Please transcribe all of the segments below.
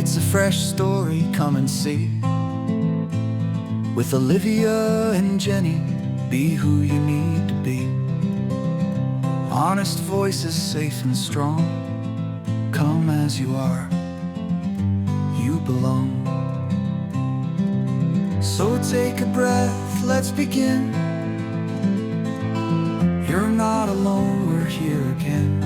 It's a fresh story, come and see. With Olivia and Jenny, be who you need to be. Honest voices, safe and strong. Come as you are, you belong. So take a breath, let's begin. You're not alone, we're here again.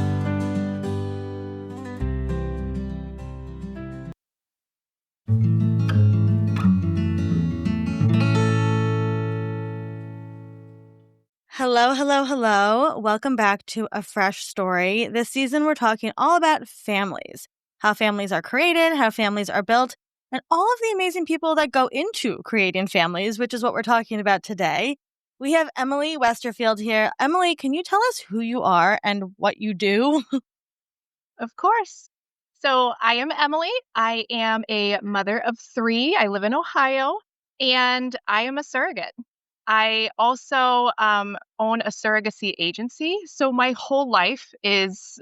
Hello, hello, hello. Welcome back to A Fresh Story. This season, we're talking all about families, how families are created, how families are built, and all of the amazing people that go into creating families, which is what we're talking about today. We have Emily Westerfield here. Emily, can you tell us who you are and what you do? Of course. So I am Emily. I am a mother of 3. I live in Ohio, and I am a surrogate. I also own a surrogacy agency. So my whole life is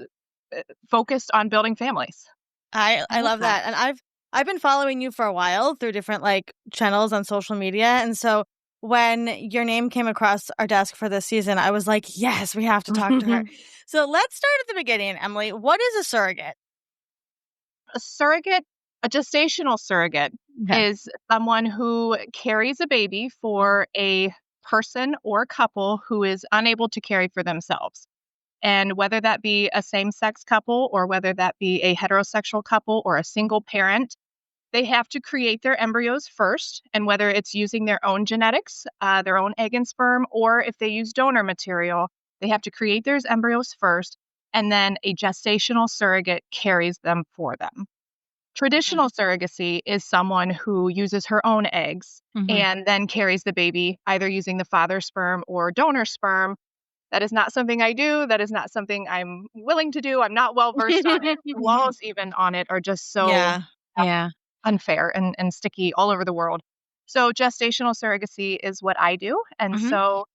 focused on building families. I love love that. And I've been following you for a while through different channels on social media. And so when your name came across our desk for this season, I was like, yes, we have to talk to her. So let's start at the beginning, Emily. What is a surrogate? A surrogate, a gestational surrogate, Okay. is someone who carries a baby for a person or couple who is unable to carry for themselves. And whether that be a same-sex couple or whether that be a heterosexual couple or a single parent, they have to create their embryos first. And whether it's using their own genetics, their own egg and sperm, or if they use donor material, they have to create their embryos first. And then a gestational surrogate carries them for them. Traditional surrogacy is someone who uses her own eggs and then carries the baby, either using the father's sperm or donor sperm. That is not something I do. That is not something I'm willing to do. I'm not well versed on it. The laws even on it are just so Yeah. unfair and sticky all over the world. So gestational surrogacy is what I do. And so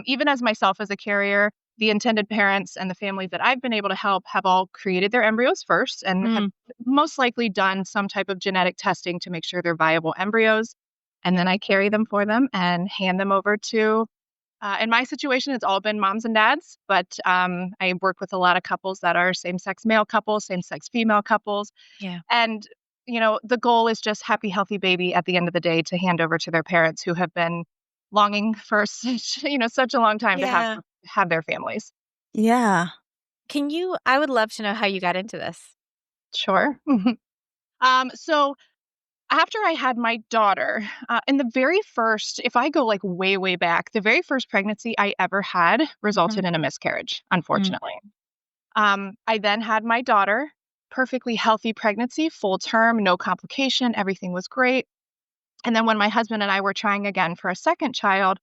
even as myself as a carrier, the intended parents and the families that I've been able to help have all created their embryos first and have most likely done some type of genetic testing to make sure they're viable embryos. And then I carry them for them and hand them over to, in my situation, it's all been moms and dads, but I work with a lot of couples that are same-sex male couples, same-sex female couples. Yeah. And, the goal is just happy, healthy baby at the end of the day to hand over to their parents who have been longing for such a long time to have their families. Yeah. I would love to know how you got into this. Sure. So after I had my daughter, in the very first, if I go way, way back, the very first pregnancy I ever had resulted in a miscarriage, unfortunately. I then had my daughter, perfectly healthy pregnancy, full term, no complication, everything was great. And then when my husband and I were trying again for a second child,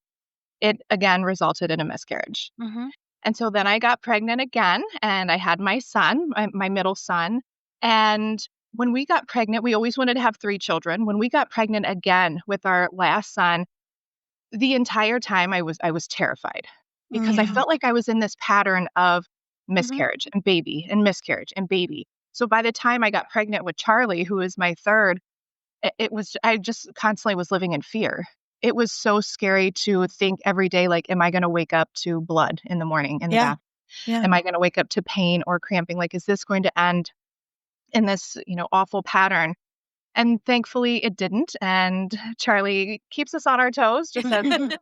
it again resulted in a miscarriage. And so then I got pregnant again and I had my son, my middle son. And when we got pregnant, we always wanted to have 3 children. When we got pregnant again with our last son, the entire time I was terrified because I felt like I was in this pattern of miscarriage and baby and miscarriage and baby. So by the time I got pregnant with Charlie, who is my third, I just constantly was living in fear. It was so scary to think every day, am I going to wake up to blood in the morning in the bath? Yeah. Am I going to wake up to pain or cramping? Is this going to end in this, awful pattern? And thankfully it didn't. And Charlie keeps us on our toes, just as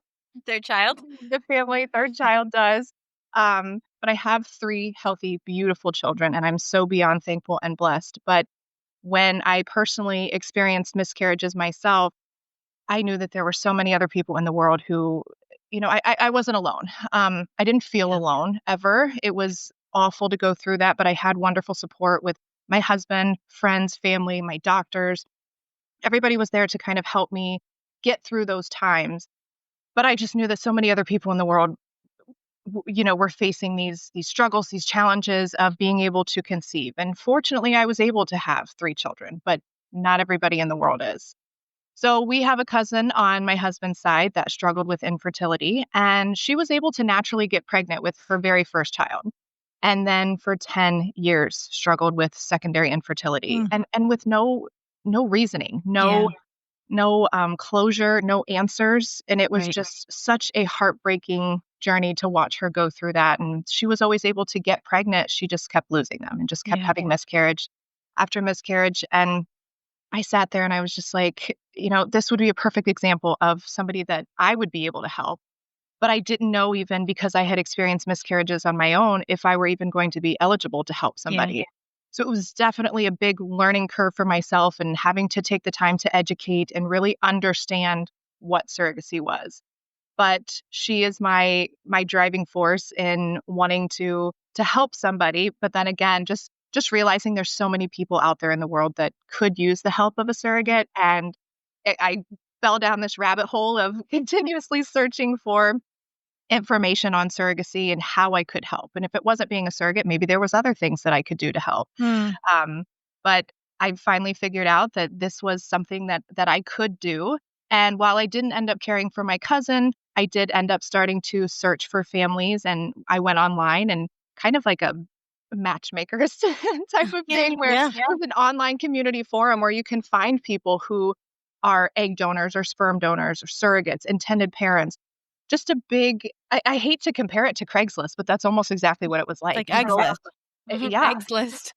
Third child? the family third child does. But I have 3 healthy, beautiful children, and I'm so beyond thankful and blessed. But when I personally experienced miscarriages myself, I knew that there were so many other people in the world who, I wasn't alone. I didn't feel alone ever. It was awful to go through that, but I had wonderful support with my husband, friends, family, my doctors. Everybody was there to kind of help me get through those times. But I just knew that so many other people in the world, were facing these struggles, these challenges of being able to conceive. And fortunately, I was able to have 3 children, but not everybody in the world is. So we have a cousin on my husband's side that struggled with infertility, and she was able to naturally get pregnant with her very first child. And then for 10 years struggled with secondary infertility and with no no reasoning, no closure, no answers. And it was Right. just such a heartbreaking journey to watch her go through that. And she was always able to get pregnant. She just kept losing them and just kept Yeah. having miscarriage after miscarriage. And I sat there and I was just like, this would be a perfect example of somebody that I would be able to help. But I didn't know, even because I had experienced miscarriages on my own, if I were even going to be eligible to help somebody. So it was definitely a big learning curve for myself, and having to take the time to educate and really understand what surrogacy was. But she is my driving force in wanting to help somebody. But then again, just realizing there's so many people out there in the world that could use the help of a surrogate. And I fell down this rabbit hole of continuously searching for information on surrogacy and how I could help. And if it wasn't being a surrogate, maybe there was other things that I could do to help. Hmm. But I finally figured out that this was something that I could do. And while I didn't end up caring for my cousin, I did end up starting to search for families, and I went online, and kind of like a matchmakers type of thing, where Yeah. there's an online community forum where you can find people who are egg donors or sperm donors or surrogates, intended parents. Just a big, I hate to compare it to Craigslist, but that's almost exactly what it was It's like. like You eggs go, list. yeah, Eggs list.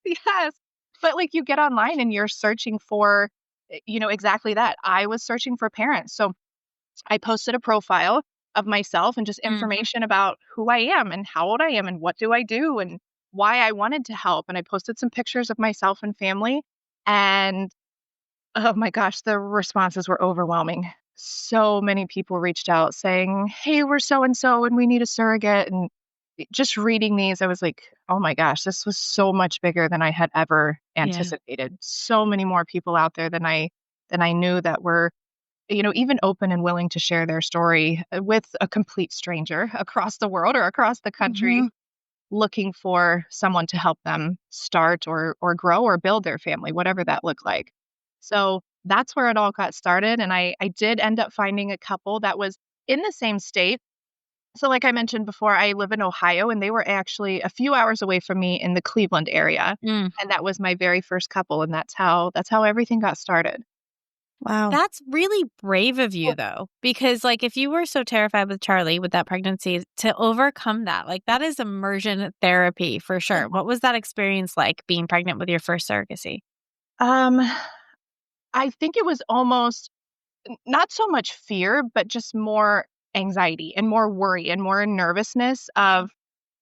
yes. But like, you get online and you're searching for, exactly that. I was searching for parents. So I posted a profile of myself and just information about who I am and how old I am and what do I do and why I wanted to help. And I posted some pictures of myself and family. And oh my gosh, the responses were overwhelming. So many people reached out saying, "Hey, we're so and so and we need a surrogate." And just reading these, I was like, "Oh my gosh, this was so much bigger than I had ever Yeah. anticipated." So many more people out there than I knew that were, even open and willing to share their story with a complete stranger across the world or across the country, Mhm. looking for someone to help them start or grow or build their family, whatever that looked like. So that's where it all got started. And I did end up finding a couple that was in the same state. So like I mentioned before, I live in Ohio, and they were actually a few hours away from me in the Cleveland area. Mm. And that was my very first couple. And that's how everything got started. Wow. That's really brave of you, though, because, like, if you were so terrified with Charlie with that pregnancy, to overcome that, like, that is immersion therapy for sure. What was that experience like, being pregnant with your first surrogacy? Um, I think it was almost not so much fear, but just more anxiety and more worry and more nervousness of,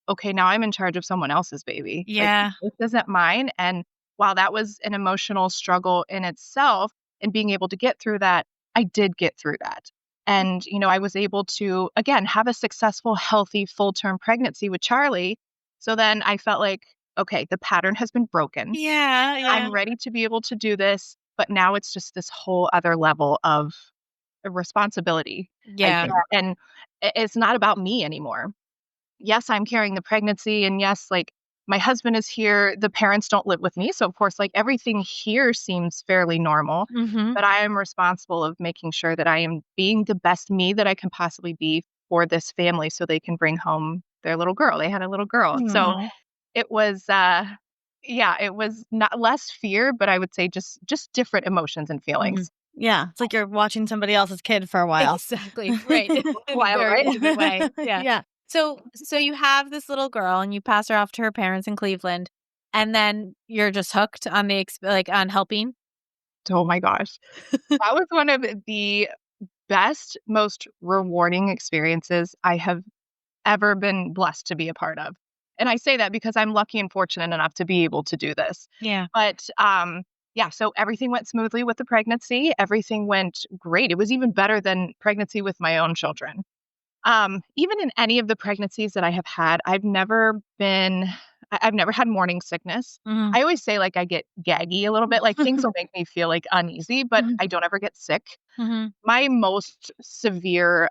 okay, now I'm in charge of someone else's baby. Like, Yeah. this isn't mine. And while that was an emotional struggle in itself, and being able to get through that, I did get through that. And, I was able to, again, have a successful, healthy, full term pregnancy with Charlie. So then I felt like, okay, the pattern has been broken. Yeah. Yeah. I'm ready to be able to do this. But now it's just this whole other level of responsibility, I Yeah. think. And it's not about me anymore. Yes, I'm carrying the pregnancy, and yes, like, my husband is here. The parents don't live with me. So of course, like, everything here seems fairly normal, Mhm. but I am responsible of making sure that I am being the best me that I can possibly be for this family, so they can bring home their little girl. They had a little girl. So Aw. it was, yeah, it was not less fear, but I would say just different emotions and Mhm. feelings. Yeah. It's like you're watching somebody else's kid for a while. Exactly, right. In a Wild, very right? intimate way. Yeah. Yeah. So you have this little girl and you pass her off to her parents in Cleveland, and then you're just hooked on on helping? Oh my gosh. That was one of the best, most rewarding experiences I have ever been blessed to be a part of. And I say that because I'm lucky and fortunate enough to be able to do this. Yeah. But yeah, so everything went smoothly with the pregnancy. Everything went great. It was even better than pregnancy with my own children. Even in any of the pregnancies that I have had, I've never had morning sickness. Mhm. I always say, like, I get gaggy a little bit, like things will make me feel like uneasy, but Mhm. I don't ever get sick. Mhm. My most severe,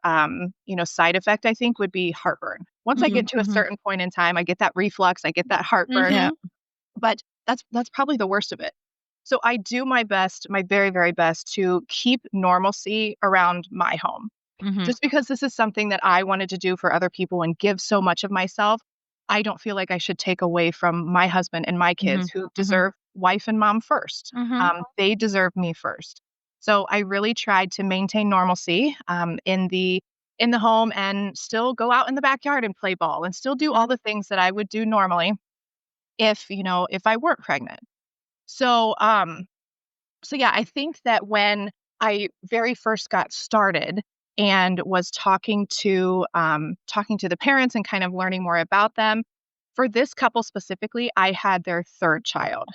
side effect, I think, would be heartburn. Once I Mhm. get to a Mhm. certain point in time, I get that reflux, I get that heartburn, Yeah. Mhm. but that's probably the worst of it. So I do my best, my very, very best, to keep normalcy around my home. Mhm. Just because this is something that I wanted to do for other people and give so much of myself, I don't feel like I should take away from my husband and my kids, Mhm. who Mhm. deserve wife and mom first. They deserve me first. So I really tried to maintain normalcy in the home and still go out in the backyard and play ball and still do all the things that I would do normally if I weren't pregnant. So so yeah, I think that when I very first got started and was talking to the parents and kind of learning more about them, for this couple specifically, I had their third child.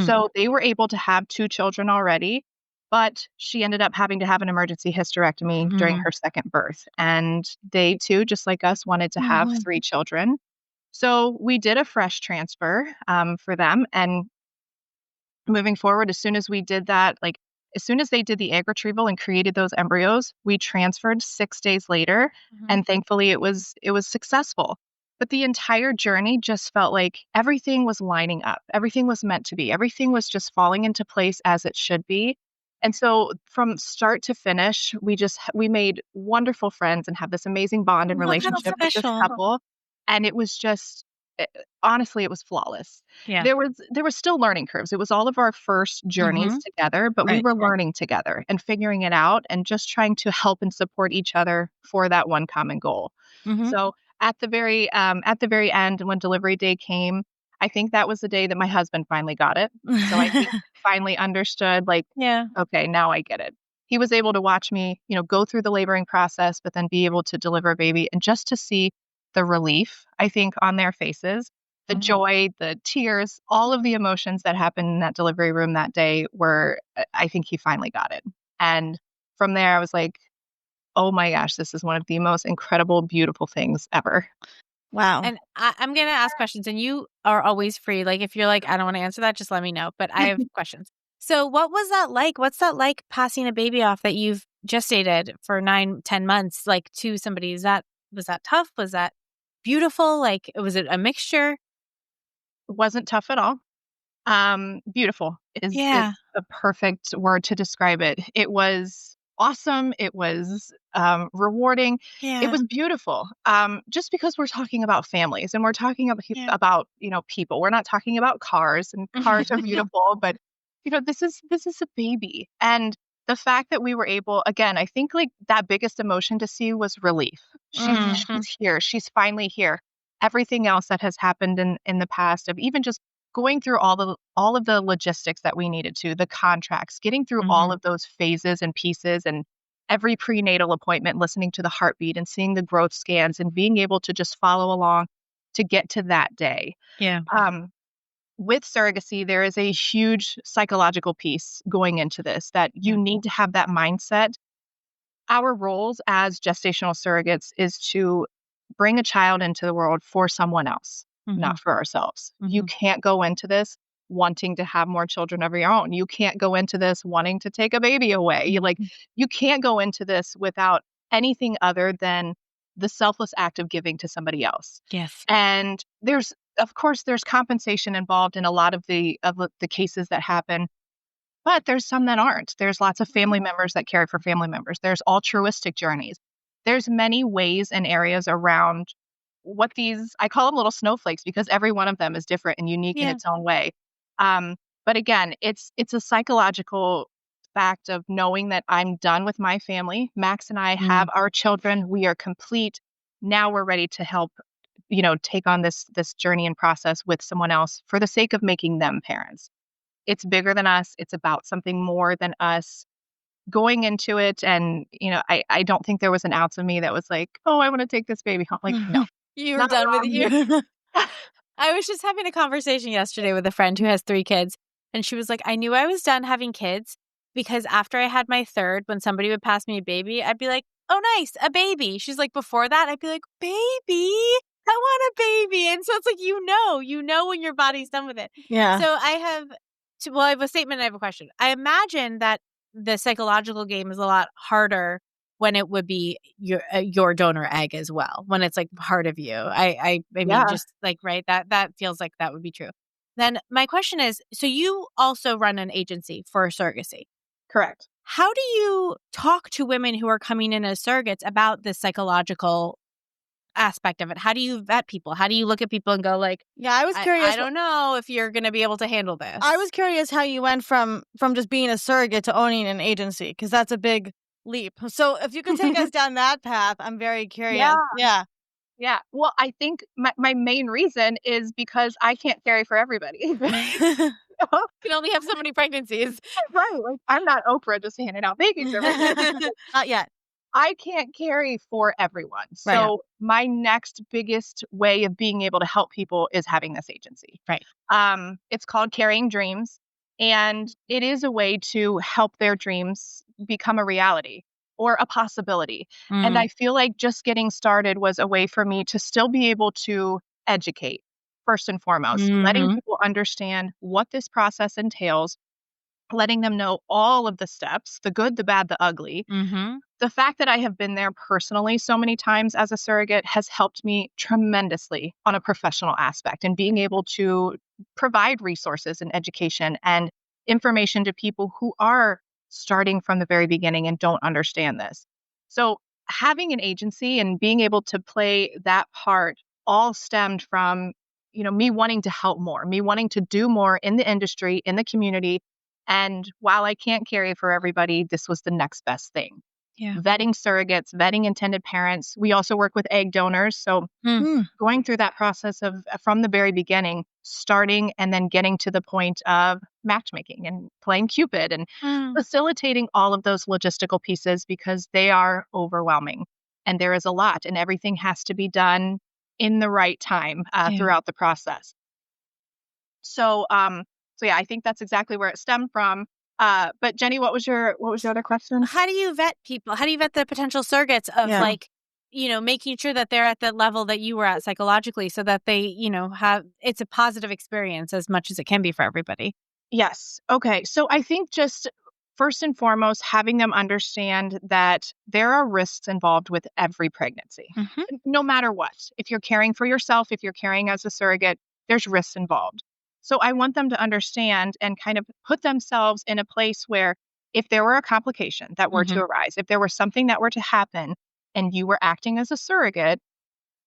So they were able to have two children already, but she ended up having to have an emergency hysterectomy during her second birth. And they too, just like us, wanted to have three children. So we did a fresh transfer for them. And moving forward, as soon as we did that, like as soon as they did the egg retrieval and created those embryos, we transferred 6 days later, and thankfully it was successful. But the entire journey just felt like everything was lining up. Everything was meant to be. Everything was just falling into place as it should be. And so from start to finish, we made wonderful friends and have this amazing bond and Oh, that's relationship with this special. couple. And it was just honestly, it was flawless. Yeah. There was still learning curves. It was all of our first journeys together, but we Right. were learning together and figuring it out and just trying to help and support each other for that one common goal. So at the very end, when delivery day came, I think that was the day that my husband finally got it. So I think finally understood, like, Yeah. okay, now I get it. He was able to watch me, go through the laboring process, but then be able to deliver a baby and just to see the relief, I think, on their faces, the joy, the tears, all of the emotions that happened in that delivery room that day were, I think he finally got it. And from there, I was like, oh my gosh, this is one of the most incredible, beautiful things ever. Wow. And I'm going to ask questions, and you are always free. Like, if you're like, I don't want to answer that, just let me know. But I have questions. So, what was that like? What's that like passing a baby off that you've gestated for 9, 10 months, like to somebody? Was that tough? Was that beautiful? Like, was it a mixture? Wasn't tough at all. Beautiful is Yeah. a perfect word to describe it. It was awesome. It was rewarding. It Yeah. was beautiful. Just because we're talking about families and we're talking about Yeah. people. We're not talking about cars, and cars are beautiful, but this is a baby. And the fact that we were able, again, I think like that biggest emotion to see was relief. She's here. She's finally here. Everything else that has happened in the past of even just going through all of the logistics that we needed to, the contracts, getting through all of those phases and pieces and every prenatal appointment, listening to the heartbeat and seeing the growth scans and being able to just follow along to get to that day. Yeah. With surrogacy, there is a huge psychological piece going into this that you need to have that mindset. Our roles as gestational surrogates is to bring a child into the world for someone else, not for ourselves. You can't go into this wanting to have more children of your own. You can't go into this wanting to take a baby away. You can't go into this without anything other than the selfless act of giving to somebody else. Yes. And of course there's compensation involved in a lot of the cases that happen, but there's some that aren't. There's lots of family members that care for family members. There's altruistic journeys. There's many ways and areas around what I call them little snowflakes because every one of them is different and unique in Yeah. its own way. But again, it's a psychological fact of knowing that I'm done with my family. Max and I have our children. We are complete. Now we're ready to help, take on this journey and process with someone else for the sake of making them parents. It's bigger than us. It's about something more than us. Going into it, and I don't think there was an ounce of me that was like, "Oh, I want to take this baby home." Like, no, You were not done with around here. you. I was just having a conversation yesterday with a friend who has 3 kids, and she was like, "I knew I was done having kids because after I had my third, when somebody would pass me a baby, I'd be like, 'Oh, nice, a baby.'" She's like, "Before that, I'd be like, 'Baby, I want a baby.'" And so it's like, you know when your body's done with it. Yeah. So I have a statement, I have a question. I imagine that the psychological game is a lot harder when it would be your donor egg as well, when it's, like, part of you. I mean, Yeah, just, like, right? That feels like that would be true. Then my question is, so you also run an agency for surrogacy. correct. How do you talk to women who are coming in as surrogates about this psychological aspect of it? How do you vet people? How do you look at people and go like, Yeah, I was curious. I don't know if you're going to be able to handle this. I was curious how you went from just being a surrogate to owning an agency, because that's a big leap. So if you could take us down that path, I'm very curious. Yeah. Yeah. Well, I think my main reason is because I can't carry for everybody. You can only have so many pregnancies. Right. Like, I'm not Oprah just handing out babies. Not yet. I can't carry for everyone. Right. So my next biggest way of being able to help people is having this agency. Right. It's called Carrying Dreams, and it is a way to help their dreams become a reality or a possibility. And I feel like just getting started was a way for me to still be able to educate, first and foremost, letting people understand what this process entails, letting them know all of the steps, the good, the bad, the ugly. The fact that I have been there personally so many times as a surrogate has helped me tremendously on a professional aspect, and being able to provide resources and education and information to people who are starting from the very beginning and don't understand this. So having an agency and being able to play that part all stemmed from, me wanting to help more, me wanting to do more in the industry, in the community. And while I can't carry for everybody, this was the next best thing. Yeah. Vetting surrogates, vetting intended parents. We also work with egg donors. So going through that process of from the very beginning, starting and then getting to the point of matchmaking and playing Cupid and facilitating all of those logistical pieces, because they are overwhelming and there is a lot, and everything has to be done in the right time throughout the process. So yeah, I think that's exactly where it stemmed from. But Jenny, what was your other question? How do you vet people? How do you vet the potential surrogates of making sure that they're at the level that you were at psychologically, so that they, have it's a positive experience as much as it can be for everybody? Yes. Okay. So I think just first and foremost, having them understand that there are risks involved with every pregnancy, no matter what. If you're caring for yourself, if you're caring as a surrogate, there's risks involved. So I want them to understand and kind of put themselves in a place where, if there were a complication that were to arise, if there was something that were to happen and you were acting as a surrogate,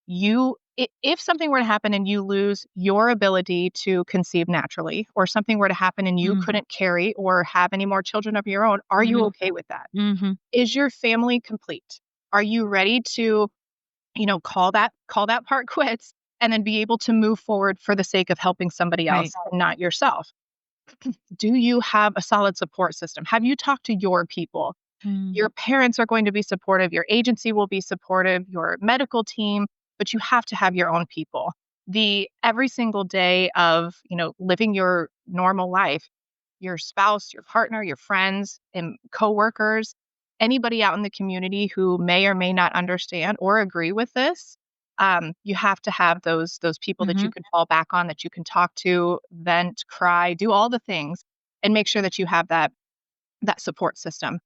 if something were to happen and you lose your ability to conceive naturally, or something were to happen and you couldn't carry or have any more children of your own, are you okay with that? Is your family complete? Are you ready to, call that part quits and then be able to move forward for the sake of helping somebody else and not yourself? Do you have a solid support system? Have you talked to your people? Your parents are going to be supportive. Your agency will be supportive, your medical team, but you have to have your own people. Every single day of, living your normal life, your spouse, your partner, your friends, and coworkers, anybody out in the community who may or may not understand or agree with this, you have to have those people that you can fall back on, that you can talk to, vent, cry, do all the things, and make sure that you have that support system.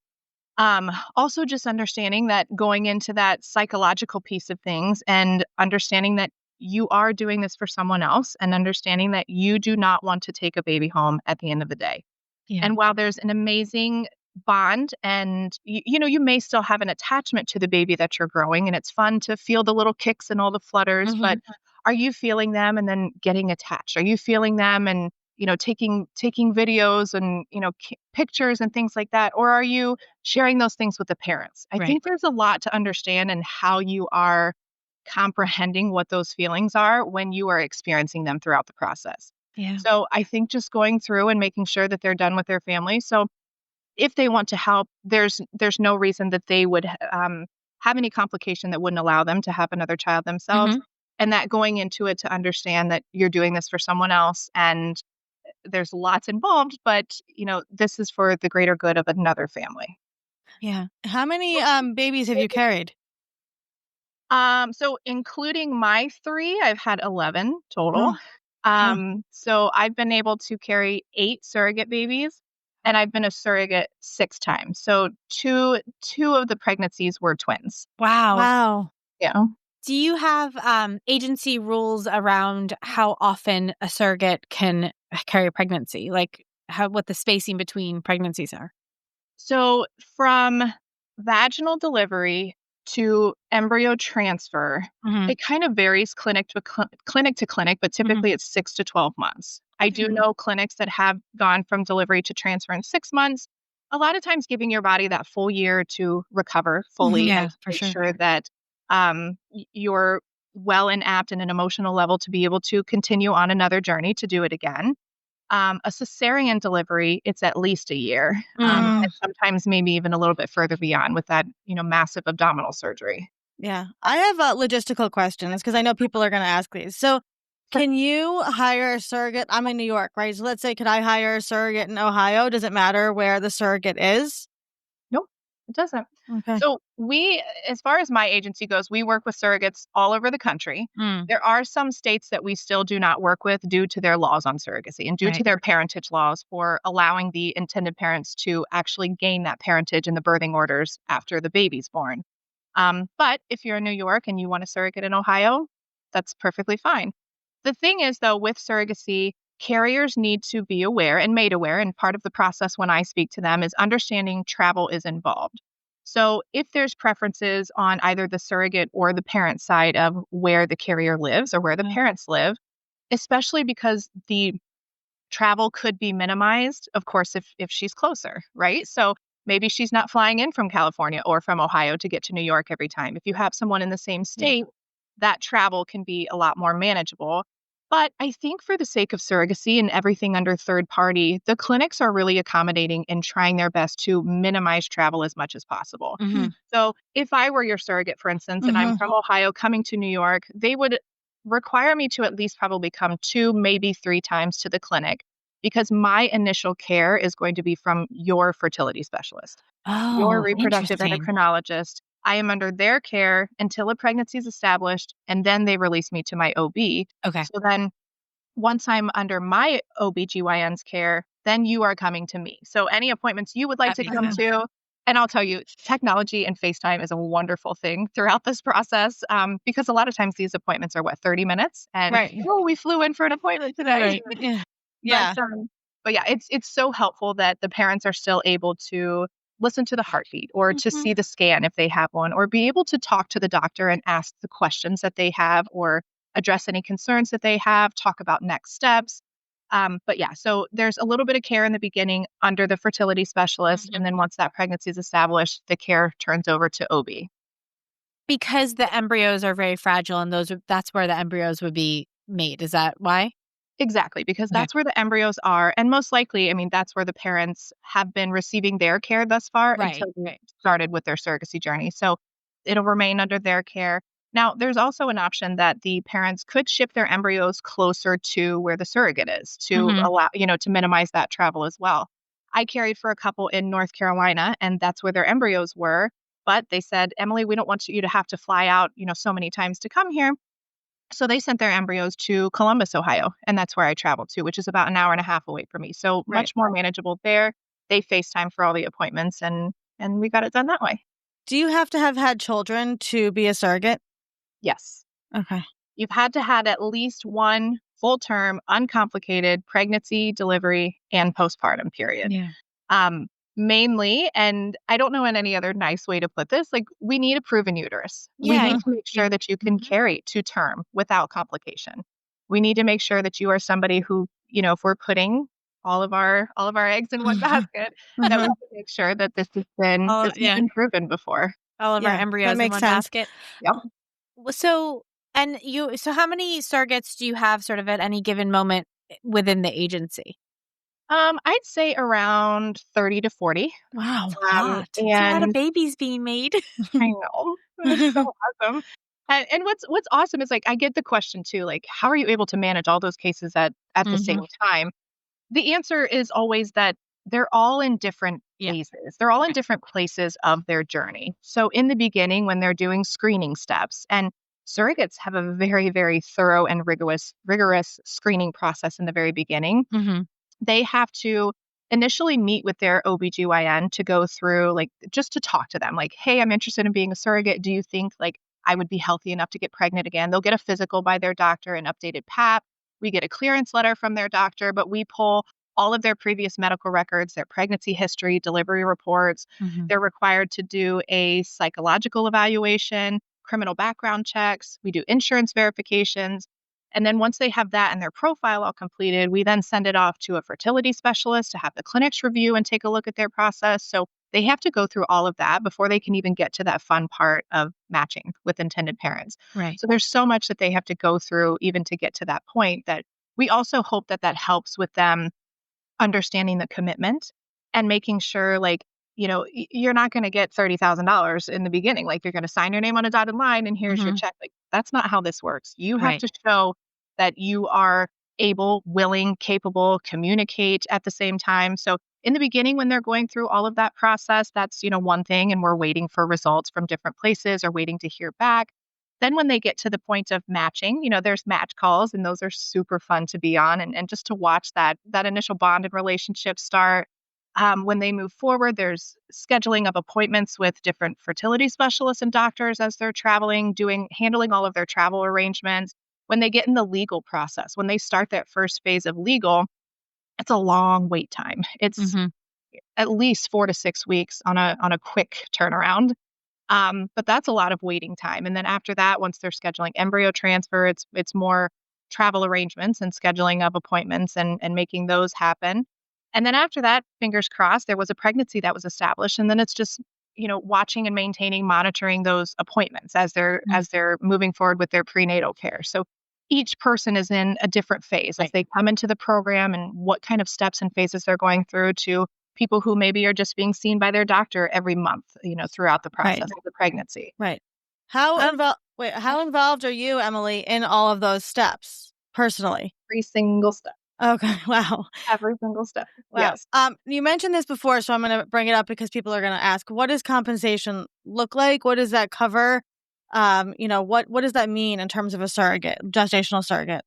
Also just understanding that going into that psychological piece of things, and understanding that you are doing this for someone else, and understanding that you do not want to take a baby home at the end of the day. Yeah. And while there's an amazing bond, and you may still have an attachment to the baby that you're growing, and it's fun to feel the little kicks and all the flutters, but are you feeling them and then getting attached? Are you feeling them and taking videos and, pictures and things like that? Or are you sharing those things with the parents? I think there's a lot to understand in how you are comprehending what those feelings are when you are experiencing them throughout the process. Yeah. So I think just going through and making sure that they're done with their family. So if they want to help, there's no reason that they would have any complication that wouldn't allow them to have another child themselves. And that going into it, to understand that you're doing this for someone else, and there's lots involved, but this is for the greater good of another family. Yeah. How many babies have you carried? So including my 3, I've had 11 total. So I've been able to carry 8 surrogate babies, and I've been a surrogate 6 times. So two of the pregnancies were twins. Wow. Yeah. Do you have agency rules around how often a surrogate can carry a pregnancy? Like what the spacing between pregnancies are? So from vaginal delivery to embryo transfer, Mhm. it kind of varies clinic to clinic, but typically it's 6 to 12 months. I do Mhm. know clinics that have gone from delivery to transfer in 6 months. A lot of times giving your body that full year to recover fully Yeah, and to for make sure. sure that you're well and apt in an emotional level to be able to continue on another journey to do it again. A cesarean delivery, it's at least a year, Mm. and sometimes maybe even a little bit further beyond with that, massive abdominal surgery. Yeah. I have logistical questions because I know people are going to ask these. So, Sure. can you hire a surrogate? I'm in New York, right? So, let's say, could I hire a surrogate in Ohio? Does it matter where the surrogate is? Nope, it doesn't. Okay. So as far as my agency goes, we work with surrogates all over the country. Mm, There are some states that we still do not work with due to their laws on surrogacy and due to right. their parentage laws for allowing the intended parents to actually gain that parentage in the birthing orders after the baby's born. But if you're in New York and you want a surrogate in Ohio, that's perfectly fine. The thing is, though, with surrogacy, carriers need to be aware and made aware. And part of the process when I speak to them is understanding travel is involved. So if there's preferences on either the surrogate or the parent side of where the carrier lives or where the Yeah. parents live, especially because the travel could be minimized, of course, if she's closer, right? So maybe she's not flying in from California or from Ohio to get to New York every time. If you have someone in the same Yeah. state, that travel can be a lot more manageable. But I think for the sake of surrogacy and everything under third party, the clinics are really accommodating and trying their best to minimize travel as much as possible. Mhm. So if I were your surrogate, for instance, and I'm Mhm. from Ohio coming to New York, they would require me to at least probably come 2, maybe 3 times to the clinic because my initial care is going to be from your fertility specialist, your Oh, reproductive interesting. endocrinologist. I am under their care until a pregnancy is established, and then they release me to my OB. Okay. So then once I'm under my OBGYN's care, then you are coming to me. So any appointments you would like That to makes come sense. Okay. to, and I'll tell you, technology and FaceTime is a wonderful thing throughout this process because a lot of times these appointments are 30 minutes, and Right. oh, we flew in for an appointment today. Right. Yeah. But, Yeah. um, but yeah, it's so helpful that the parents are still able to listen to the heartbeat or to Mhm. see the scan if they have one, or be able to talk to the doctor and ask the questions that they have or address any concerns that they have, talk about next steps. But yeah, so there's a little bit of care in the beginning under the fertility specialist. Mhm. And then once that pregnancy is established, the care turns over to OB. Because the embryos are very fragile and that's where the embryos would be made. Is that why? Exactly, because Okay. that's where the embryos are. And most likely, I mean, that's where the parents have been receiving their care thus far Right. until they Right. started with their surrogacy journey. So it'll remain under their care. Now, there's also an option that the parents could ship their embryos closer to where the surrogate is to Mhm. allow, to minimize that travel as well. I carried for a couple in North Carolina, and that's where their embryos were. But they said, Emily, we don't want you to have to fly out, so many times to come here. So they sent their embryos to Columbus, Ohio, and that's where I traveled to, which is about an hour and a half away from me. So Right. much more manageable there. They FaceTime for all the appointments and we got it done that way. Do you have to have had children to be a surrogate? Yes. Okay. You've had to had at least one full-term, uncomplicated pregnancy, delivery, and postpartum period. Yeah. Um, Mainly, and I don't know in any other nice way to put this, like we need a proven uterus. We Yeah. need to make sure that you can Mhm. carry to term without complication. We need to make sure that you are somebody who, if we're putting all of our eggs in one basket, that we Mhm. can make sure that this has Yeah. been proven before. All of our Yeah, that embryos in makes one sense. basket. Yep. So how many surrogates do you have sort of at any given moment within the agency? I'd say around 30 to 40. Wow. A Um, lot. It's a lot of and babies being made. I know. It's so awesome. And what's awesome is, like, I get the question too, like, how are you able to manage all those cases at the same Mhm. time? The answer is always that they're all in different Yeah. phases. They're all in Right. different places of their journey. So in the beginning, when they're doing screening steps, and surrogates have a very, very thorough and rigorous screening process in the very beginning. Mhm. They have to initially meet with their OBGYN to go through, like, just to talk to them, like, hey, I'm interested in being a surrogate. Do you think, like, I would be healthy enough to get pregnant again? They'll get a physical by their doctor, an updated PAP. We get a clearance letter from their doctor, but we pull all of their previous medical records, their pregnancy history, delivery reports. They're required to do a psychological evaluation, criminal background checks. We do insurance verifications. And then once they have that and their profile all completed, we then send it off to a fertility specialist to have the clinics review and take a look at their process. So they have to go through all of that before they can even get to that fun part of matching with intended parents. Right. So there's so much that they have to go through even to get to that point, that we also hope that that helps with them understanding the commitment and making sure, like, you're not going to get $30,000 in the beginning. Like, you're going to sign your name on a dotted line and here's your check. Like, that's not how this works. You have Right. to show that you are able, willing, capable, communicate at the same time. So in the beginning, when they're going through all of that process, that's, one thing, and we're waiting for results from different places or waiting to hear back. Then when they get to the point of matching, there's match calls, and those are super fun to be on, and just to watch that initial bond and relationship start. When they move forward, there's scheduling of appointments with different fertility specialists and doctors as they're traveling, handling all of their travel arrangements. When they get in the legal process, when they start that first phase of legal, it's a long wait time. It's at least 4 to 6 weeks on a quick turnaround. But that's a lot of waiting time. And then after that, once they're scheduling embryo transfer, it's more travel arrangements and scheduling of appointments and making those happen. And then after that, fingers crossed, there was a pregnancy that was established. And then it's just, watching and maintaining, monitoring those appointments as they're moving forward with their prenatal care. So each person is in a different phase as they come into the program, and what kind of steps and phases they're going through, to people who maybe are just being seen by their doctor every month, throughout the process of the pregnancy. Right. How involved are you, Emily, in all of those steps personally? Every single step. Okay. Wow. Every single step. Wow. Yes. You mentioned this before, so I'm going to bring it up because people are going to ask, what does compensation look like? What does that cover? What does that mean in terms of a surrogate, gestational surrogate?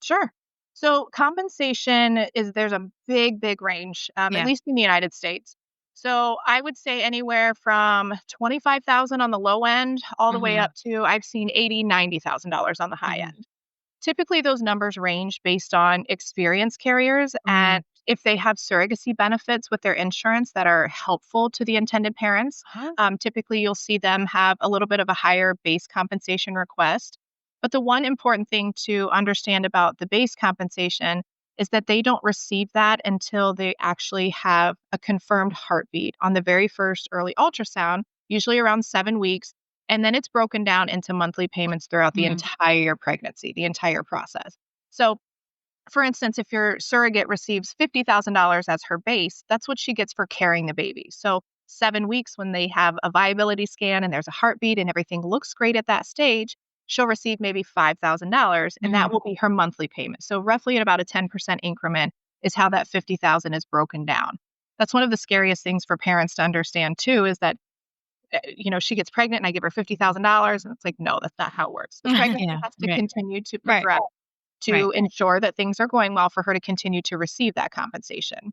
Sure. So compensation there's a big, big range, at least in the United States. So I would say anywhere from $25,000 on the low end, all the way up to, I've seen $80,000, $90,000 on the high end. Typically, those numbers range based on experienced carriers and if they have surrogacy benefits with their insurance that are helpful to the intended parents. Typically, you'll see them have a little bit of a higher base compensation request. But the one important thing to understand about the base compensation is that they don't receive that until they actually have a confirmed heartbeat on the very first early ultrasound, usually around 7 weeks. And then it's broken down into monthly payments throughout the entire pregnancy, the entire process. So, for instance, if your surrogate receives $50,000 as her base, that's what she gets for carrying the baby. So 7 weeks, when they have a viability scan and there's a heartbeat and everything looks great at that stage, she'll receive maybe $5,000, and that will be her monthly payment. So roughly at about a 10% increment is how that $50,000 is broken down. That's one of the scariest things for parents to understand too, is that she gets pregnant and I give her $50,000, and it's like, no, that's not how it works. The pregnancy has to continue to progress to ensure that things are going well for her to continue to receive that compensation.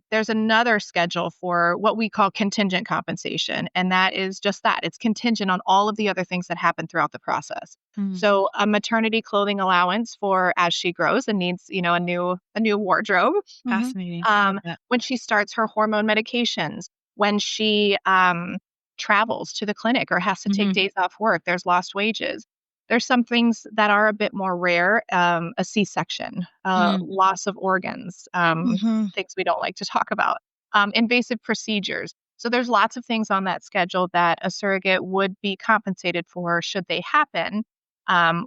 There's another schedule for what we call contingent compensation, and that is just that. It's contingent on all of the other things that happen throughout the process. So a maternity clothing allowance for as she grows and needs, a new wardrobe. Fascinating. When she starts her hormone medications, when she travels to the clinic or has to take days off work, there's lost wages. There's some things that are a bit more rare, a C-section, loss of organs, things we don't like to talk about, invasive procedures. So there's lots of things on that schedule that a surrogate would be compensated for should they happen,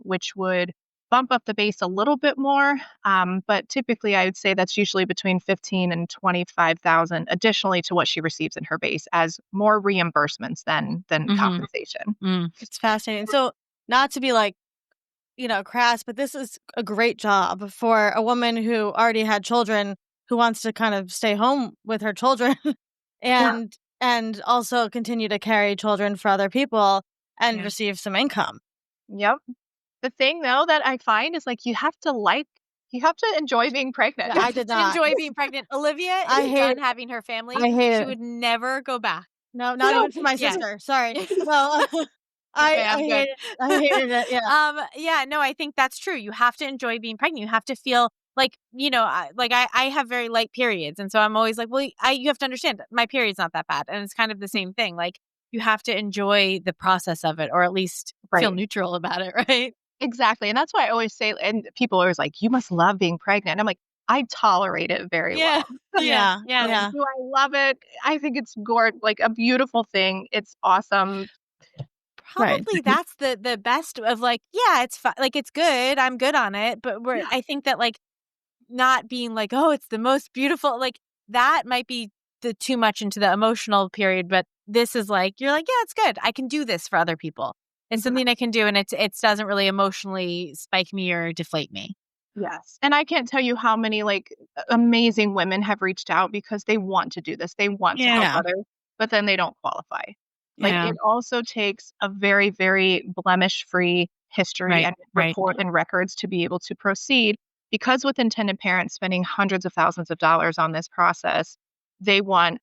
which would bump up the base a little bit more. But typically, I would say that's usually between $15,000 and $25,000 additionally to what she receives in her base as more reimbursements than compensation. It's fascinating. So, not to be crass, but this is a great job for a woman who already had children, who wants to kind of stay home with her children and also continue to carry children for other people and receive some income. Yep. The thing though that I find is you have to enjoy being pregnant. I did not enjoy being pregnant. Olivia is done having her family. She would never go back. No, not even for my sister. Sorry. No. I hated it. Yeah. No, I think that's true. You have to enjoy being pregnant. You have to feel like, I have very light periods. And so I'm always like, well, you have to understand my period's not that bad. And it's kind of the same thing. Like, you have to enjoy the process of it, or at least feel Right. neutral about it. Right. Exactly. And that's why I always say, and people are always like, you must love being pregnant. I'm like, I tolerate it very Yeah. well. Yeah. Yeah. Yeah. Yeah. Do I love it? I think it's like a beautiful thing. It's awesome. Right. Probably that's the best of, like, yeah, it's like, it's good. I'm good on it. But Yeah. I think that, like, not being like, oh, it's the most beautiful, like, that might be the too much into the emotional period. But this is like, you're like, yeah, it's good. I can do this for other people. It's something I can do, and it doesn't really emotionally spike me or deflate me. Yes. And I can't tell you how many like amazing women have reached out because they want to do this. They want to help Yeah. others, but then they don't qualify. Like Yeah. it also takes a very, very blemish-free history Right. and Right. report and records to be able to proceed. Because with intended parents spending hundreds of thousands of dollars on this process, they want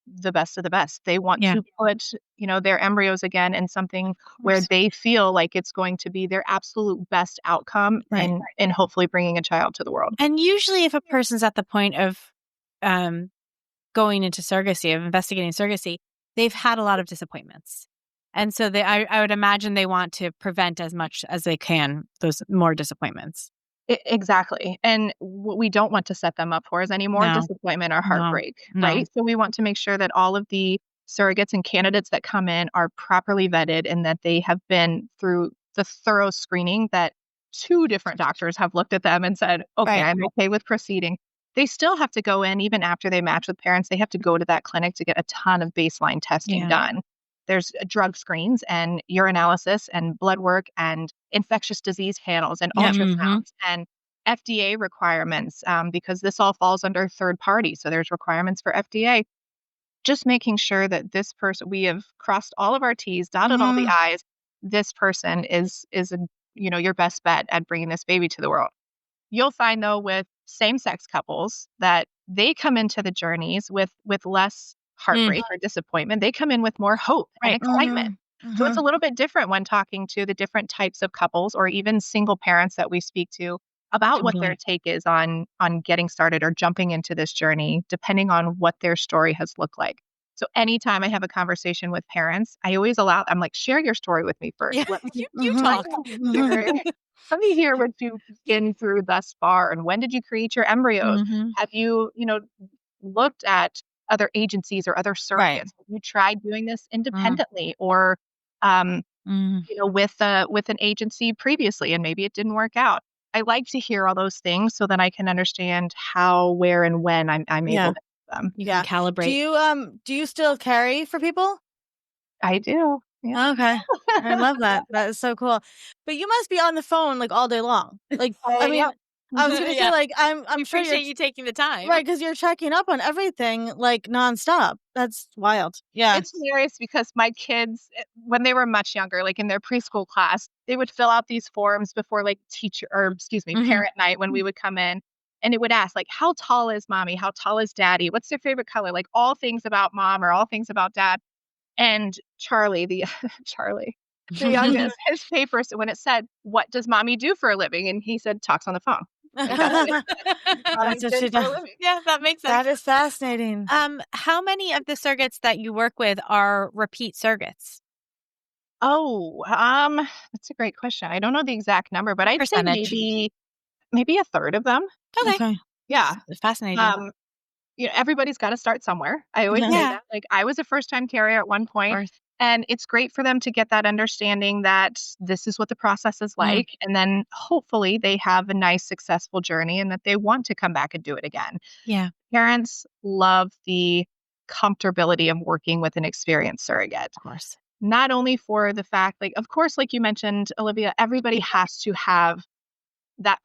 the best of the best. They want Yeah. to put, their embryos again in something where course. they feel like it's going to be their absolute best outcome Right. in hopefully bringing a child to the world. And usually, if a person's at the point of um, going into surrogacy, of investigating surrogacy, they've had a lot of disappointments. And so I would imagine they want to prevent as much as they can those more disappointments. Exactly. And what we don't want to set them up for is any more No, disappointment or no, heartbreak, no. right? So we want to make sure that all of the surrogates and candidates that come in are properly vetted and that they have been through the thorough screening that two different doctors have looked at them and said, okay, Right. I'm okay with proceeding. They still have to go in, even after they match with parents, they have to go to that clinic to get a ton of baseline testing Yeah. done. There's drug screens and urinalysis and blood work and infectious disease panels and Yep. ultrasounds and FDA requirements, because this all falls under third party. So there's requirements for FDA. Just making sure that this person, we have crossed all of our T's, dotted all the Mhm. I's. This person is your best bet at bringing this baby to the world. You'll find though with same-sex couples that they come into the journeys with less Mm, heartbreak or disappointment. They come in with more hope and right. excitement. Mhm. So it's a Mhm. little bit different when talking to the different types of couples or even single parents that we speak to about what their Totally. take is on getting started or jumping into this journey, depending on what their story has looked like. So anytime I have a conversation with parents, I'm like, share your story with me Yeah. first. Let me You Mhm. let talk. me Mhm. hear let me hear what you've been through thus far, and when did you create your embryos? Hmm. Have you, looked at other agencies or other Right. surrogates? Have you tried doing this Mm, independently or, um, mm, with an agency previously, and maybe it didn't work out? I like to hear all those things so that I can understand how, where, and when I'm able Yeah. to help them. you can Yeah. calibrate. Do you still carry for people? I do. Yeah. Okay. I love that. That is so cool. But you must be on the phone like all day long. Like, I Yeah. mean, I was gonna say Yeah. like We I'm sure you're appreciate you taking the time. right because you're checking up on everything like nonstop. That's wild. Yeah. It's hilarious because my kids, when they were much younger, like in their preschool class, they would fill out these forms before like teacher or excuse me, Hmm. parent night when we would come in. And it would ask like, how tall is mommy? How tall is daddy? What's their favorite color? Like all things about mom or all things about dad. And Charlie, the Charlie, the youngest, his papers when it said, "What does mommy do for a living?" And he said, "Talks on the phone." Like that's what That's mommy's what did she for a does. living. Yeah, that makes sense. That is fascinating. How many of the surrogates that you work with are repeat surrogates? Oh, that's a great question. I don't know the exact number, but I'd say Percentage. maybe a third of them. Okay. Okay. Yeah. Fascinating. Um, everybody's got to start somewhere. I always Yeah. say Yeah. that. Like I was a first-time carrier at one point, Or and it's great for them to get that understanding that this is what the process is Mm. like, and then hopefully they have a nice, successful journey, and that they want to come back and do it again. yeah. Parents love the comfortability of working with an experienced surrogate. Of course. Not only for the fact, like, of course, like you mentioned, Olivia, everybody has to have that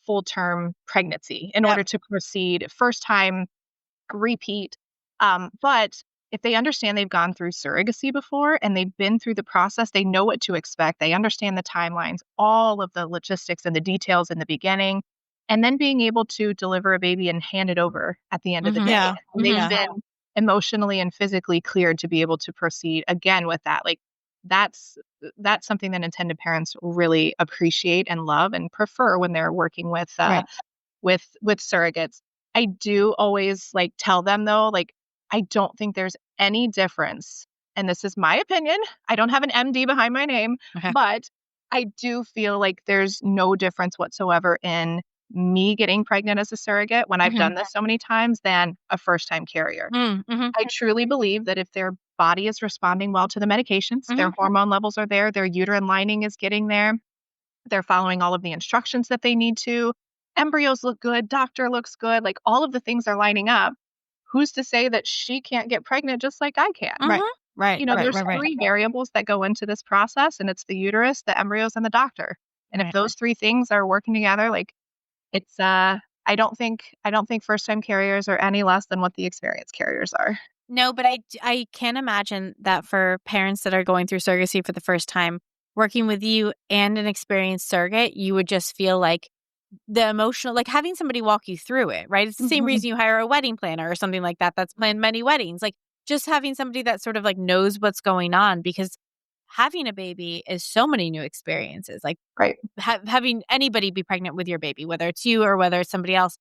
full term pregnancy in Yep. order to proceed. First time, repeat. But if they understand they've gone through surrogacy before and they've been through the process, they know what to expect. They understand the timelines, all of the logistics and the details in the beginning, and then being able to deliver a baby and hand it over at the end of the Mhm. day. Yeah. And they've Yeah. been emotionally and physically cleared to be able to proceed again with that. Like that's that's something that intended parents really appreciate and love and prefer when they're working Right. with surrogates. I do always like tell them though, like, I don't think there's any difference. And this is my opinion. I don't have an MD behind my name, Okay. but I do feel like there's no difference whatsoever in me getting pregnant as a surrogate when I've done this so many times than a first-time carrier. Mm-hmm. I truly believe that if their body is responding well to the medications, their hormone levels are there, their uterine lining is getting there, they're following all of the instructions that they need to, embryos look good, doctor looks good, like all of the things are lining up. Who's to say that she can't get pregnant just like I can? Right. Right. You know, right. there's Right. Right. three variables that go into this process, and it's the uterus, the embryos, and the doctor. And if Right. those three things are working together, like it's I don't think first-time carriers are any less than what the experienced carriers are. No, but I can imagine that for parents that are going through surrogacy for the first time, working with you and an experienced surrogate, you would just feel like the emotional, like having somebody walk you through it, right? It's the same reason you hire a wedding planner or something like that that's planned many weddings. Like just having somebody that sort of like knows what's going on, because having a baby is so many new experiences. Like Right. having anybody be pregnant with your baby, whether it's you or whether it's somebody else.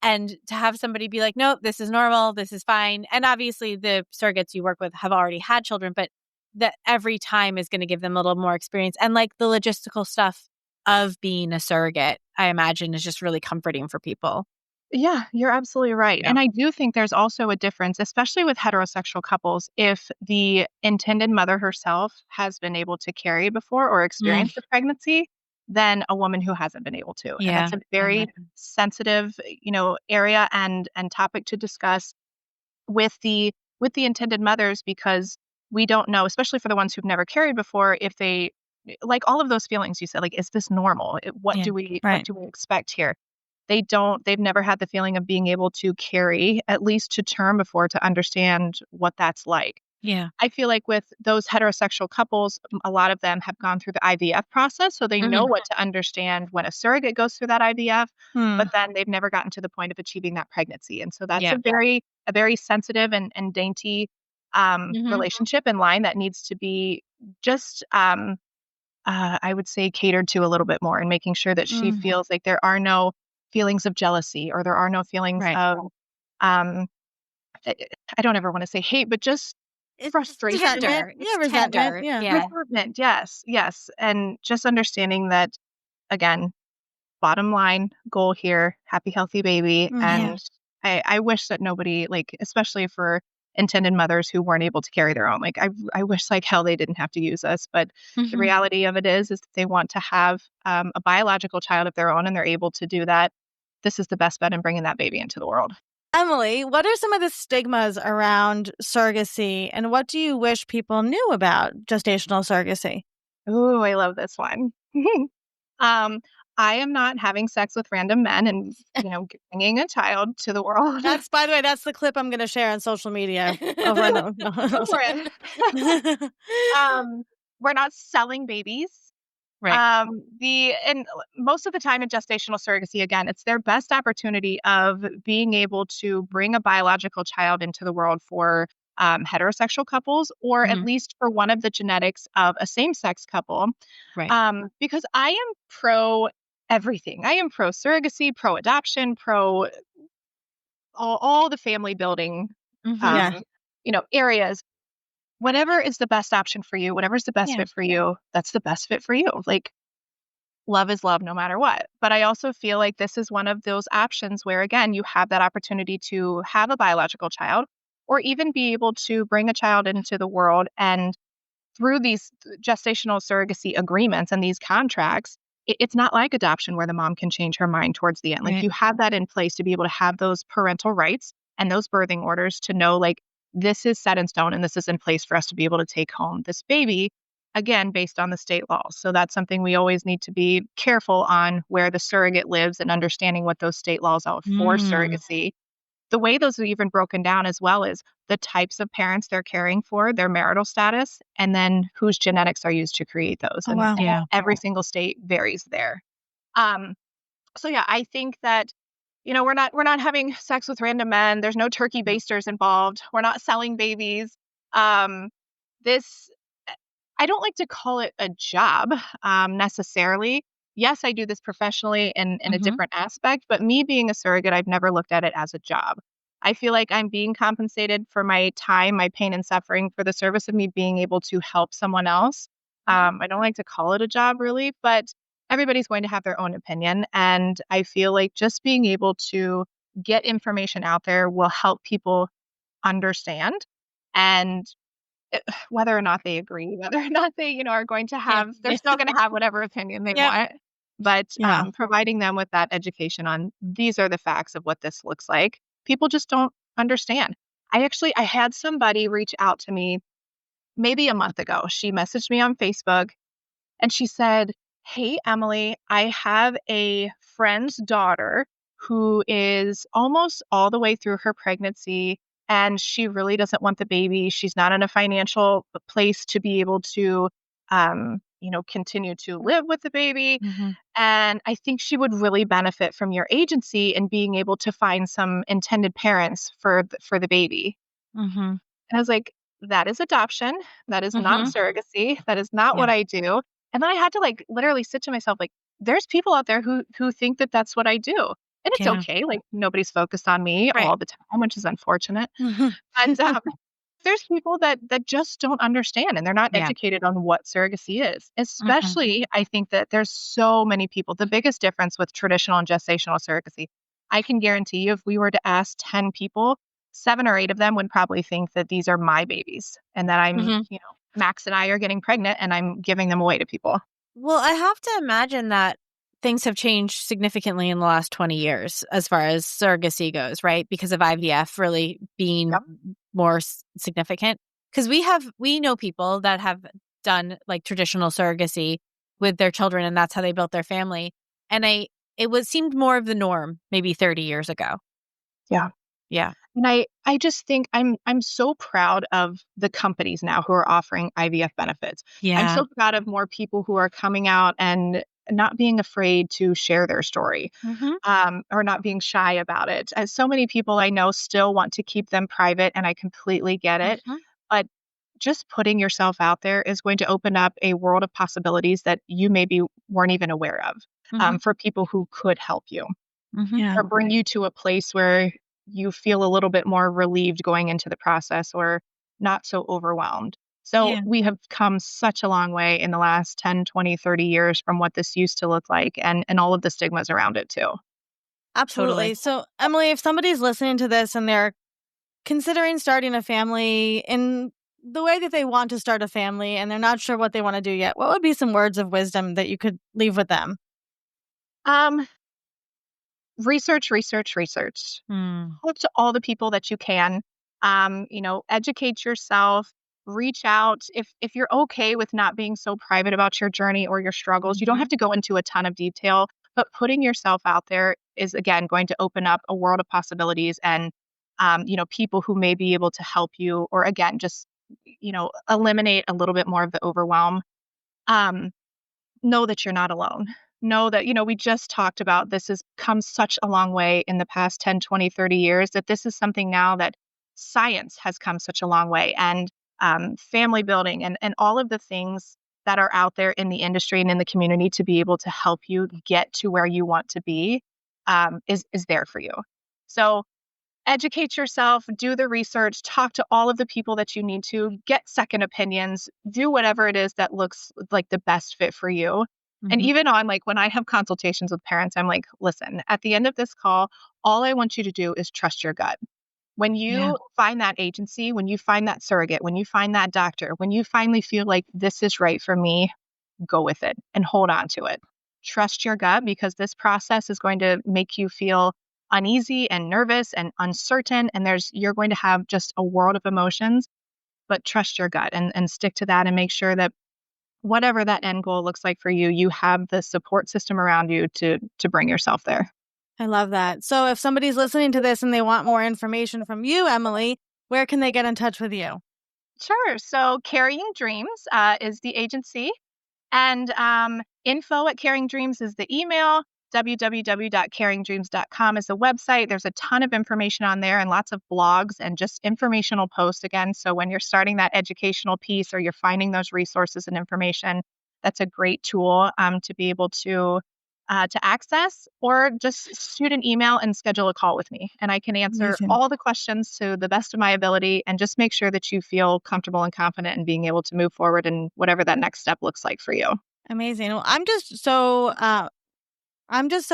And to have somebody be like, nope, this is normal, this is fine. And obviously the surrogates you work with have already had children, but that every time is going to give them a little more experience. And like the logistical stuff of being a surrogate, I imagine is just really comforting for people. Yeah, you're absolutely right. Yeah. And I do think there's also a difference, especially with heterosexual couples, if the intended mother herself has been able to carry before or experience the pregnancy than a woman who hasn't been able to. And that's Yeah. a very sensitive, area and topic to discuss with the intended mothers, because we don't know, especially for the ones who've never carried before, if they like all of those feelings you said, like, is this normal? What Yeah, do we right. what do we expect here? They've never had the feeling of being able to carry, at least to term, before to understand what that's like. Yeah. I feel like with those heterosexual couples, a lot of them have gone through the IVF process, so they know what to understand when a surrogate goes through that IVF, Hmm. but then they've never gotten to the point of achieving that pregnancy. And so that's Yeah. a very sensitive and dainty relationship in line that needs to be just I would say catered to a little bit more, and making sure that she feels like there are no feelings of jealousy, or there are no feelings Right. of um I I don't ever want to say hate, but just It's frustration. tender. Yeah, It's resentment, tender. yeah. Yeah. Resentment, yes, yes. And just understanding that, again, bottom line goal here, happy, healthy baby. Mhm. And I wish that nobody, like, especially for intended mothers who weren't able to carry their own, like, I wish like hell they didn't have to use us. But the reality of it is that they want to have a biological child of their own, and they're able to do that. This is the best bet in bringing that baby into the world. Emily, what are some of the stigmas around surrogacy, and what do you wish people knew about gestational surrogacy? Ooh, I love this one. Um, I am not having sex with random men and, bringing a child to the world. That's, by the way, that's the clip I'm going to share on social media over and over. No, Go for it. We're not selling babies. Right. And most of the time in gestational surrogacy, again, it's their best opportunity of being able to bring a biological child into the world for heterosexual couples, or at least for one of the genetics of a same-sex couple. Right. Because I am pro everything. I am pro surrogacy, pro adoption, pro all the family building, Yeah. areas. Whatever is the best option for you, whatever's the best Yeah. fit for you, that's the best fit for you. Like, love is love no matter what. But I also feel like this is one of those options where, again, you have that opportunity to have a biological child, or even be able to bring a child into the world. And through these gestational surrogacy agreements and these contracts, it's not like adoption where the mom can change her mind towards the end. Like, Right. you have that in place to be able to have those parental rights and those birthing orders to know, like, this is set in stone and this is in place for us to be able to take home this baby, again, based on the state laws. So that's something we always need to be careful on, where the surrogate lives and understanding what those state laws are for surrogacy. The way those are even broken down as well is the types of parents they're caring for, their marital status, and then whose genetics are used to create those. Oh, And wow. Yeah. every single state varies there. Um, so yeah, I think that, we're not having sex with random men. There's no turkey basters involved. We're not selling babies. Um, this I don't like to call it a job necessarily, yes, I do this professionally in a different aspect, but me being a surrogate, I've never looked at it as a job. I feel like I'm being compensated for my time, my pain and suffering for the service of me being able to help someone else. I don't like to call it a job really, but everybody's going to have their own opinion. And I feel like just being able to get information out there will help people understand. And whether or not they agree, whether or not they, are going to Yeah. have, they're still going to have whatever opinion they Yep. want. But Yeah. providing them with that education on these are the facts of what this looks like, people just don't understand. I had somebody reach out to me maybe a month ago. She messaged me on Facebook and she said, "Hey, Emily, I have a friend's daughter who is almost all the way through her pregnancy and she really doesn't want the baby. She's not in a financial place to be able to, continue to live with the baby. Mhm. And I think she would really benefit from your agency in being able to find some intended parents for the baby." Mhm. And I was like, that is adoption. That is not Mhm. surrogacy. That is not Yeah. what I do. And then I had to like literally sit to myself, like, there's people out there who think that that's what I do. And it's Yeah. okay. Like nobody's focused on me Right. all the time, which is unfortunate. Mhm. But there's people that just don't understand and they're not Yeah. educated on what surrogacy is. Mhm. Especially, I think that there's so many people. The biggest difference with traditional and gestational surrogacy, I can guarantee you, if we were to ask 10 people, 7 or 8 of them would probably think that these are my babies and that Mhm. Max and I are getting pregnant and I'm giving them away to people. Well, I have to imagine that things have changed significantly in the last 20 years as far as surrogacy goes, right? Because of IVF really being Yep. more significant. Because we know people that have done like traditional surrogacy with their children, and that's how they built their family. And it seemed more of the norm maybe 30 years ago. Yeah. Yeah. And I just think I'm so proud of the companies now who are offering IVF benefits. I'm Yeah. so proud of more people who are coming out and not being afraid to share their story, Mm-hmm. or not being shy about it. As so many people I know still want to keep them private, and I completely get it. Mm-hmm. But just putting yourself out there is going to open up a world of possibilities that you maybe weren't even aware of, Mm-hmm. for people who could help you Mm-hmm. Yeah. or bring you to a place where you feel a little bit more relieved going into the process or not so overwhelmed. So Yeah. we have come such a long way in the last 10, 20, 30 years from what this used to look like and all of the stigmas around it too. Absolutely. Totally. So, Emily, if somebody's listening to this and they're considering starting a family in the way that they want to start a family and they're not sure what they want to do yet, what would be some words of wisdom that you could leave with them? Um, research, research, research. Mm. Talk to all the people that you can. Educate yourself. Reach out if you're okay with not being so private about your journey or your struggles. You don't Mhm. have to go into a ton of detail, but putting yourself out there is again going to open up a world of possibilities and people who may be able to help you or again just eliminate a little bit more of the overwhelm. Um, know that you're not alone. Know that, we just talked about this has come such a long way in the past 10, 20, 30 years that this is something now that science has come such a long way and family building and all of the things that are out there in the industry and in the community to be able to help you get to where you want to be is there for you. So educate yourself, do the research, talk to all of the people that you need to, get second opinions, do whatever it is that looks like the best fit for you. And Mhm. even on like when I have consultations with parents, I'm like, listen, at the end of this call, all I want you to do is trust your gut. When Yeah. you find that agency, when you find that surrogate, when you find that doctor, when you finally feel like this is right for me, go with it and hold on to it. Trust your gut because this process is going to make you feel uneasy and nervous and uncertain. And you're going to have just a world of emotions, but trust your gut and stick to that and make sure that whatever that end goal looks like for you, you have the support system around you to bring yourself there. I love that. So, if somebody's listening to this and they want more information from you, Emily, where can they get in touch with you? Sure. So Carrying Dreams is the agency. And info at Caring Dreams is the email. www.caringdreams.com is the website. There's a ton of information on there and lots of blogs and just informational posts again. So when you're starting that educational piece or you're finding those resources and information, that's a great tool to be able to access, or just shoot an email and schedule a call with me. And I can answer Amazing. all the questions to the best of my ability and just make sure that you feel comfortable and confident in being able to move forward in whatever that next step looks like for you. Amazing. Well, I'm just so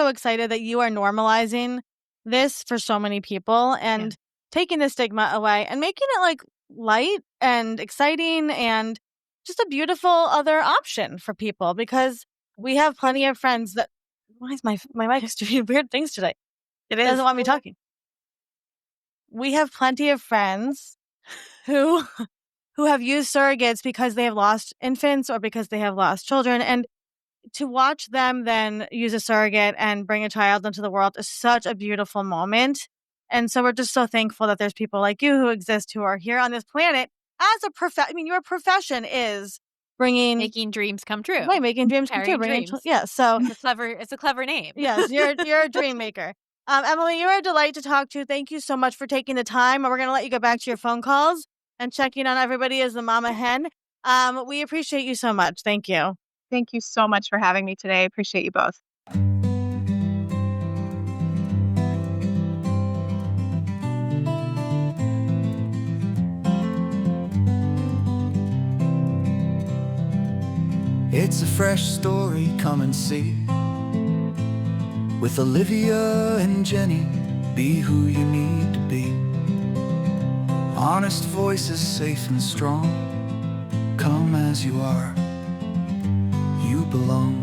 excited that you are normalizing this for so many people and taking the stigma away and making it like light and exciting and just a beautiful other option for people, because we have plenty of friends that why is my mic is doing weird things today? It It is. doesn't want me talking. We have plenty of friends who who have used surrogates because they have lost infants or because they have lost children, and to watch them then use a surrogate and bring a child into the world is such a beautiful moment. And so we're just so thankful that there's people like you who exist, who are here on this planet as a I mean, your profession is bringing Making dreams come true. right, making dreams come true. Carrying dreams. Yeah. So It's a clever name. yes, you're a dream maker. Emily, you're a delight to talk to. Thank you so much for taking the time. And we're going to let you go back to your phone calls and checking on everybody as the mama hen. We appreciate you so much. Thank you. Thank you so much for having me today. I appreciate you both. It's a fresh story, come and see. With Olivia and Jenny, be who you need to be. Honest voices, safe and strong. Come as you are, you belong.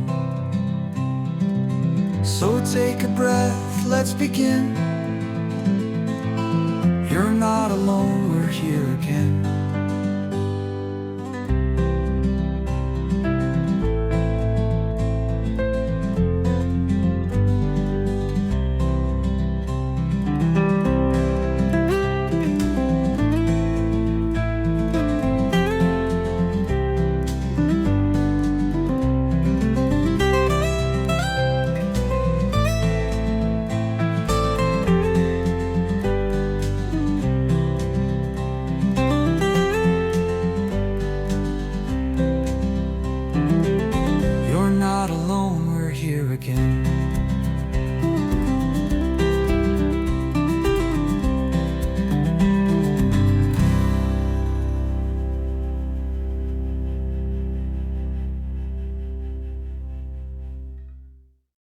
So take a breath, let's begin. You're not alone, we're here again.